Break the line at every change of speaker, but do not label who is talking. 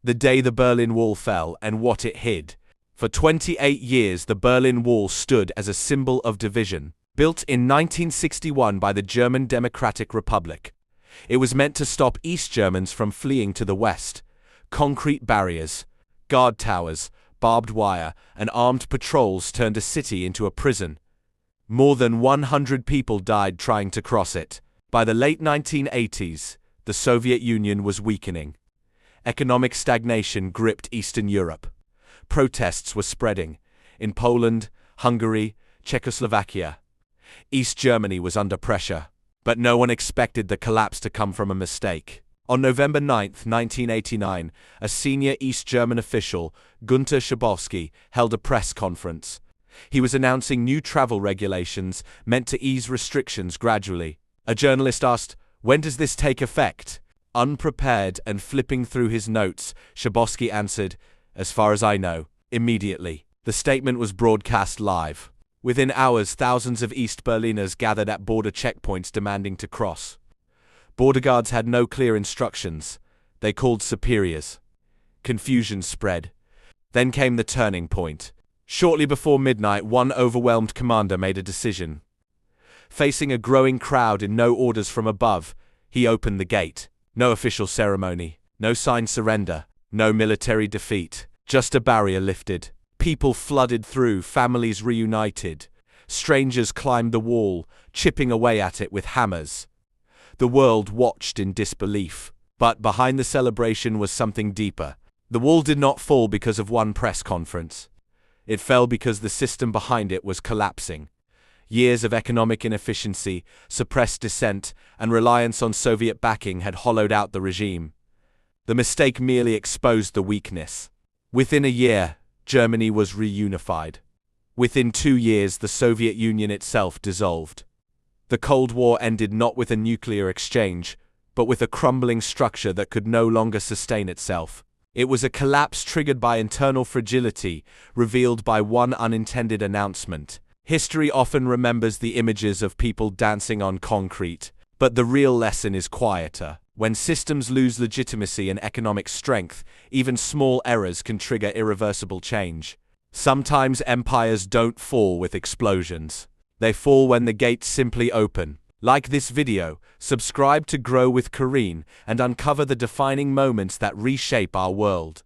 the day the Berlin Wall fell and what it hid. For 28 years, the Berlin Wall stood as a symbol of division. Built in 1961 by the German Democratic Republic, it was meant to stop East Germans from fleeing to the West. Concrete barriers, guard towers, barbed wire, and armed patrols turned a city into a prison. More than 100 people died trying to cross it. By the late 1980s, the Soviet Union was weakening. Economic stagnation gripped Eastern Europe. Protests were spreading in Poland, Hungary, Czechoslovakia. East Germany was under pressure, but no one expected the collapse to come from a mistake. On November 9, 1989, a senior East German official, Günter Schabowski, held a press conference. He was announcing new travel regulations meant to ease restrictions gradually. A journalist asked, "When does this take effect?" Unprepared and flipping through his notes, Schabowski answered, "As far as I know, immediately." The statement was broadcast live. Within hours, thousands of East Berliners gathered at border checkpoints demanding to cross. Border guards had no clear instructions. They called superiors. Confusion spread. Then came the turning point. Shortly before midnight, one overwhelmed commander made a decision. Facing a growing crowd and no orders from above, he opened the gate. No official ceremony, no signed surrender, no military defeat, just a barrier lifted. People flooded through, families reunited. Strangers climbed the wall, chipping away at it with hammers. The world watched in disbelief. But behind the celebration was something deeper. The wall did not fall because of one press conference. It fell because the system behind it was collapsing. Years of economic inefficiency, suppressed dissent, and reliance on Soviet backing had hollowed out the regime. The mistake merely exposed the weakness. Within a year, Germany was reunified. Within 2 years, the Soviet Union itself dissolved. The Cold War ended not with a nuclear exchange, but with a crumbling structure that could no longer sustain itself. It was a collapse triggered by internal fragility, revealed by one unintended announcement. History often remembers the images of people dancing on concrete, but the real lesson is quieter. When systems lose legitimacy and economic strength, even small errors can trigger irreversible change. Sometimes empires don't fall with explosions. They fall when the gates simply open. Like this video, subscribe to Grow with Kareen and uncover the defining moments that reshape our world.